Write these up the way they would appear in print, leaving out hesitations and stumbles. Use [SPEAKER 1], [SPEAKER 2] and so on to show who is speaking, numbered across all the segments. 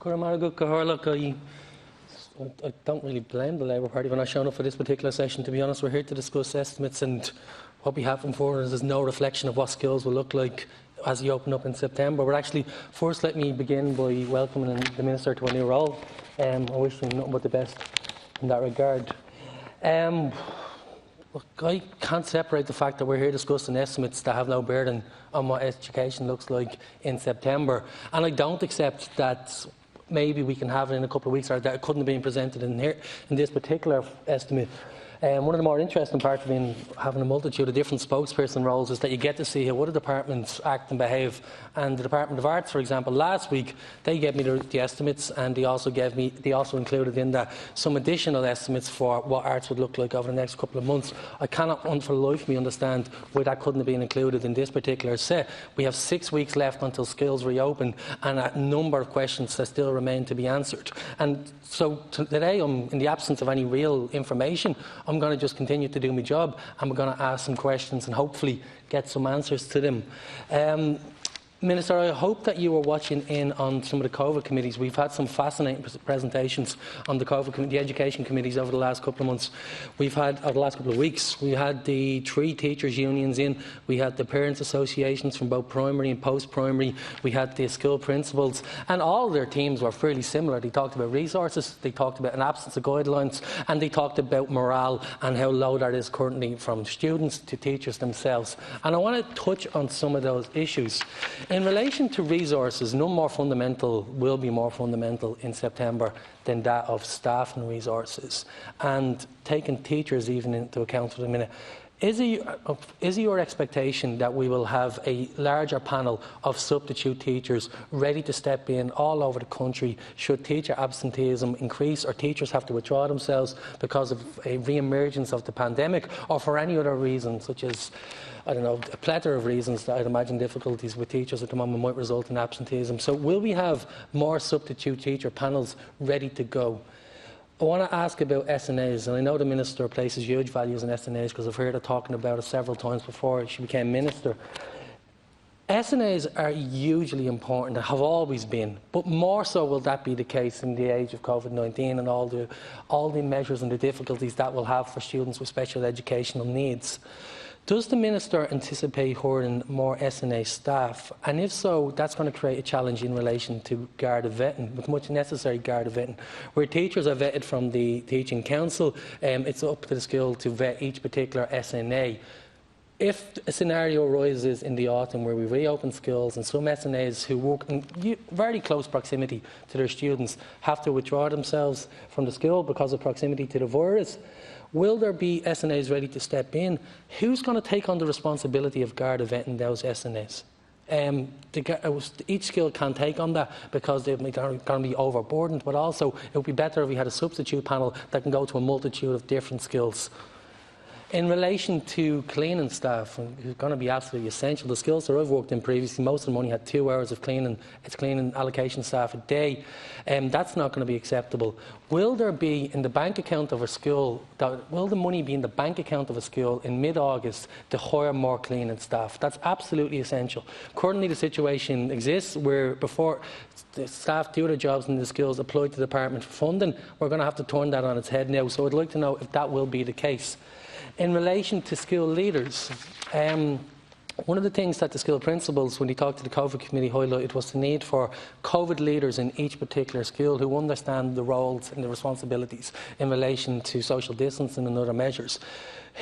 [SPEAKER 1] I don't really blame the Labour Party for not showing up for this particular session. To be honest, we're here to discuss estimates, and what we have for us is no reflection of what schools will look like as you open up in September. But actually, first let me begin by welcoming the Minister to a new role. I wish him nothing but the best in that regard. Look, I can't separate the fact that we're here discussing estimates that have no bearing on what education looks like in September, and I don't accept that maybe we can have it in a couple of weeks, or that it couldn't have been presented in here in this particular estimate. One of the more interesting parts of having a multitude of different spokesperson roles is that you get to see how other departments act and behave. And the Department of Arts, for example, last week they gave me the estimates, and they also included in that some additional estimates for what arts would look like over the next couple of months. I cannot, for the life of me, understand why that couldn't have been included in this particular set. We have 6 weeks left until schools reopen, and a number of questions that still remain to be answered. And so today, in the absence of any real information, I'm going to just continue to do my job, and we're going to ask some questions and hopefully get some answers to them. Minister, I hope that you were watching in on some of the COVID committees. We've had some fascinating presentations on the education committees over the last couple of months. Over the last couple of weeks, we had the 3 teachers' unions in. We had the parents' associations from both primary and post-primary. We had the school principals, and all their teams were fairly similar. They talked about resources, they talked about an absence of guidelines, and they talked about morale and how low that is currently from students to teachers themselves. And I want to touch on some of those issues. In relation to resources, none will be more fundamental in September than that of staff and resources. And taking teachers even into account for a minute, is it your expectation that we will have a larger panel of substitute teachers ready to step in all over the country should teacher absenteeism increase, or teachers have to withdraw themselves because of a re-emergence of the pandemic, or for any other reason, such as, I don't know, a plethora of reasons that I'd imagine difficulties with teachers at the moment might result in absenteeism? So will we have more substitute teacher panels ready to go? I want to ask about SNAs, and I know the Minister places huge values on SNAs because I've heard her talking about it several times before she became Minister. SNAs are hugely important and have always been, but more so will that be the case in the age of COVID-19 and all the measures and the difficulties that will have for students with special educational needs. Does the Minister anticipate hiring more SNA staff? And if so, that's going to create a challenge in relation to Garda vetting, with much necessary Garda vetting. Where teachers are vetted from the Teaching Council, it's up to the school to vet each particular SNA. If a scenario arises in the autumn where we reopen schools and some SNAs who work in very close proximity to their students have to withdraw themselves from the school because of proximity to the virus, will there be SNAs ready to step in? Who's going to take on the responsibility of Garda vetting those SNAs? Each school can take on that because they're going to be overburdened, but also it would be better if we had a substitute panel that can go to a multitude of different skills. In relation to cleaning staff, it's going to be absolutely essential. The schools that I've worked in previously, most of them only had 2 hours of cleaning. It's cleaning allocation staff a day. That's not going to be acceptable. Will there be in the bank account of a school, will the money be in the bank account of a school in mid-August to hire more cleaning staff? That's absolutely essential. Currently the situation exists where before the staff do their jobs in the schools apply to the department for funding. We're going to have to turn that on its head now, so I'd like to know if that will be the case. In relation to school leaders, one of the things that the school principals, when they talked to the COVID committee, highlighted was the need for COVID leaders in each particular school who understand the roles and the responsibilities in relation to social distancing and other measures.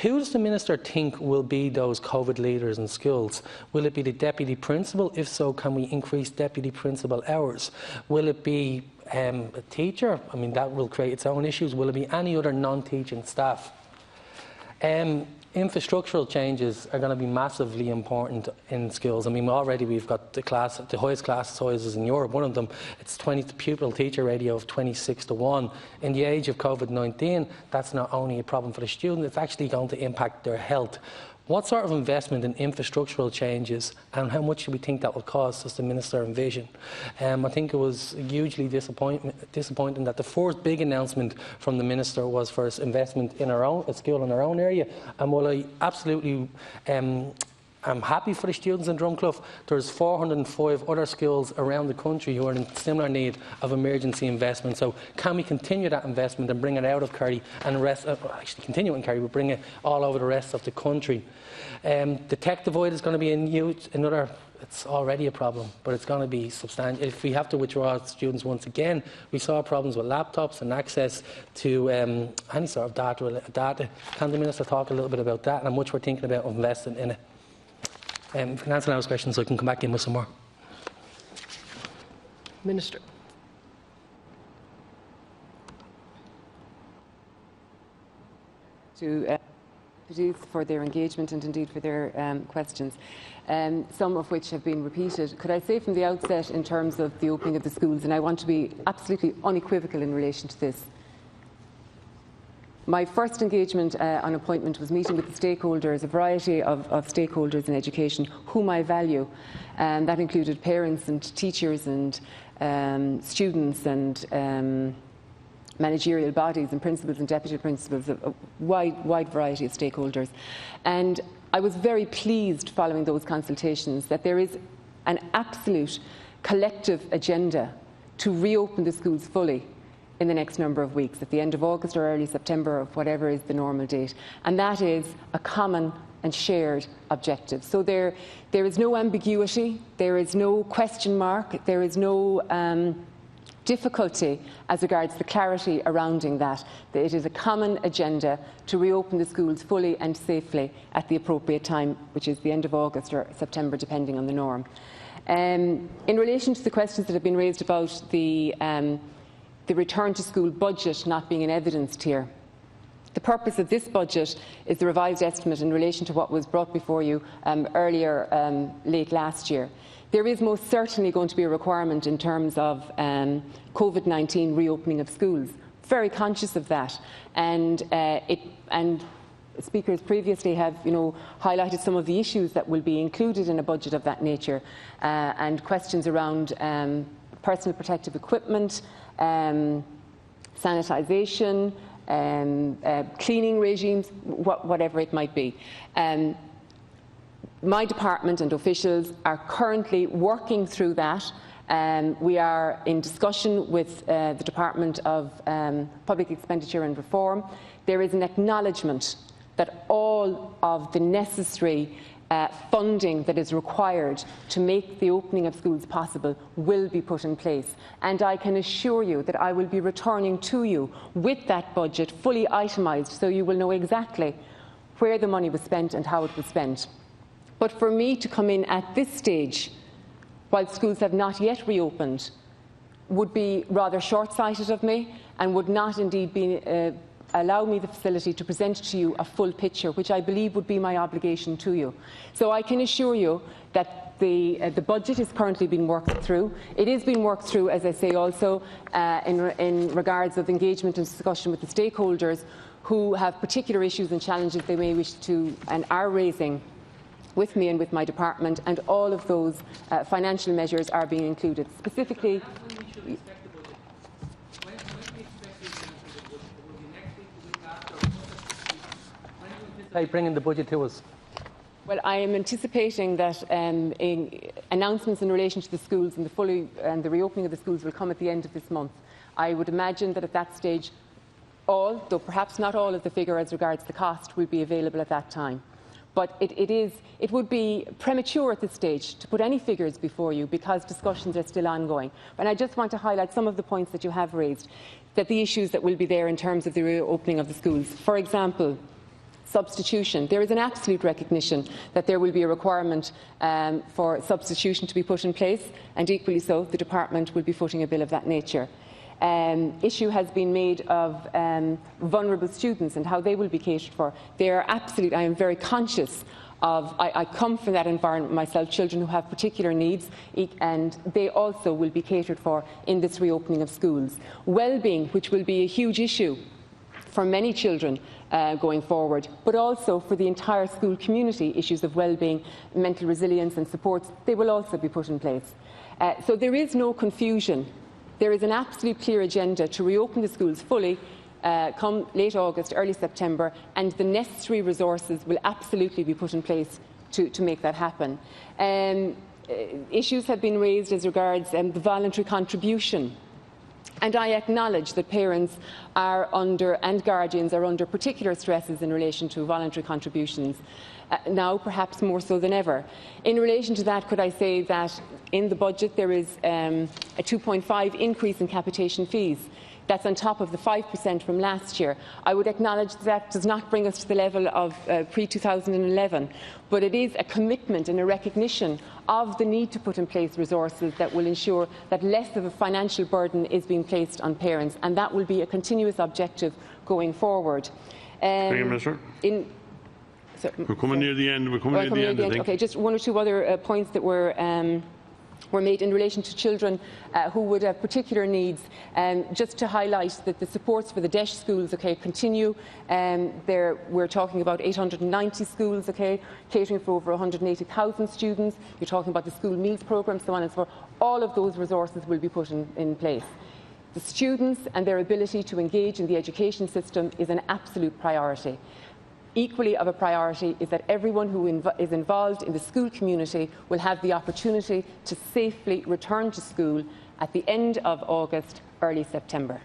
[SPEAKER 1] Who does the Minister think will be those COVID leaders in schools? Will it be the deputy principal? If so, can we increase deputy principal hours? Will it be a teacher? I mean, that will create its own issues. Will it be any other non-teaching staff? Infrastructural changes are going to be massively important in schools. I mean, already we've got the highest class sizes in Europe. One of them, it's the pupil-teacher ratio of 26:1. In the age of COVID-19, that's not only a problem for the student, it's actually going to impact their health. What sort of investment in infrastructural changes and how much do we think that will cost, does the Minister envision? I think it was hugely disappointing that the first big announcement from the Minister was for investment in a school in our own area. And while I absolutely I'm happy for the students in Drumclough. There's 405 other schools around the country who are in similar need of emergency investment. So can we continue that investment and bring it out of Kerry and actually continue in Kerry, but bring it all over the rest of the country? The tech divide is going to be another. It's already a problem, but it's going to be substantial. If we have to withdraw students once again, we saw problems with laptops and access to any sort of data. Can the Minister talk a little bit about that and how much we're thinking about investing in it? If you can answer those questions, so I can come back in with some more.
[SPEAKER 2] Minister. To for their engagement and indeed for their questions, some of which have been repeated. Could I say from the outset, in terms of the opening of the schools, and I want to be absolutely unequivocal in relation to this, my first engagement on appointment was meeting with the stakeholders, a variety of stakeholders in education, whom I value. That included parents and teachers and students and managerial bodies and principals and deputy principals, a wide variety of stakeholders. And I was very pleased following those consultations that there is an absolute collective agenda to reopen the schools fully in the next number of weeks, at the end of August or early September, or whatever is the normal date. And that is a common and shared objective. So there is no ambiguity, there is no question mark, there is no difficulty as regards the clarity surrounding that. It is a common agenda to reopen the schools fully and safely at the appropriate time, which is the end of August or September, depending on the norm. In relation to the questions that have been raised about the return to school budget not being evidenced here, the purpose of this budget is the revised estimate in relation to what was brought before you earlier, late last year. There is most certainly going to be a requirement in terms of COVID-19 reopening of schools. Very conscious of that, and speakers previously have, highlighted some of the issues that will be included in a budget of that nature, and questions around personal protective equipment, sanitisation, cleaning regimes, whatever it might be. My department and officials are currently working through that. We are in discussion with the Department of Public Expenditure and Reform. There is an acknowledgement that all of the necessary funding that is required to make the opening of schools possible will be put in place. And I can assure you that I will be returning to you with that budget fully itemised, so you will know exactly where the money was spent and how it was spent. But for me to come in at this stage, while schools have not yet reopened, would be rather short-sighted of me and would not indeed be, allow me the facility to present to you a full picture, which I believe would be my obligation to you. So I can assure you that the budget is currently being worked through. It is being worked through, as I say, also in regards of engagement and discussion with the stakeholders who have particular issues and challenges they may wish to and are raising with me and with my department, and all of those financial measures are being included. Specifically,
[SPEAKER 1] bringing the budget to us.
[SPEAKER 2] Well, I am anticipating that announcements in relation to the schools and the reopening of the schools will come at the end of this month. I would imagine that at that stage, all, though perhaps not all of the figure as regards the cost, will be available at that time. But it would be premature at this stage to put any figures before you because discussions are still ongoing. And I just want to highlight some of the points that you have raised, that the issues that will be there in terms of the reopening of the schools. For example, substitution. There is an absolute recognition that there will be a requirement for substitution to be put in place, and equally so, the department will be footing a bill of that nature. Issue has been made of vulnerable students and how they will be catered for. They are absolute. I am very conscious of. I come from that environment myself. Children who have particular needs, and they also will be catered for in this reopening of schools. Well-being, which will be a huge issue for many children going forward, but also for the entire school community. Issues of well-being, mental resilience, and supports. They will also be put in place. So there is no confusion. There is an absolute clear agenda to reopen the schools fully come late August, early September, and the necessary resources will absolutely be put in place to make that happen. Issues have been raised as regards the voluntary contribution. And I acknowledge that parents are under, and guardians are under particular stresses in relation to voluntary contributions, now perhaps more so than ever. In relation to that, could I say that in the budget there is a 2.5 increase in capitation fees. That's on top of the 5% from last year. I would acknowledge that does not bring us to the level of pre-2011, but it is a commitment and a recognition of the need to put in place resources that will ensure that less of a financial burden is being placed on parents, and that will be a continuous objective going forward.
[SPEAKER 3] Thank you, Minister. We're coming near the end. We're coming near the end, I think.
[SPEAKER 2] Okay, just one or two other points that were made in relation to children who would have particular needs. Just to highlight that the supports for the DEIS schools continue. We're talking about 890 schools catering for over 180,000 students. You're talking about the school meals programme, so on and so forth. All of those resources will be put in place. The students and their ability to engage in the education system is an absolute priority. Equally of a priority is that everyone who is involved in the school community will have the opportunity to safely return to school at the end of August, early September.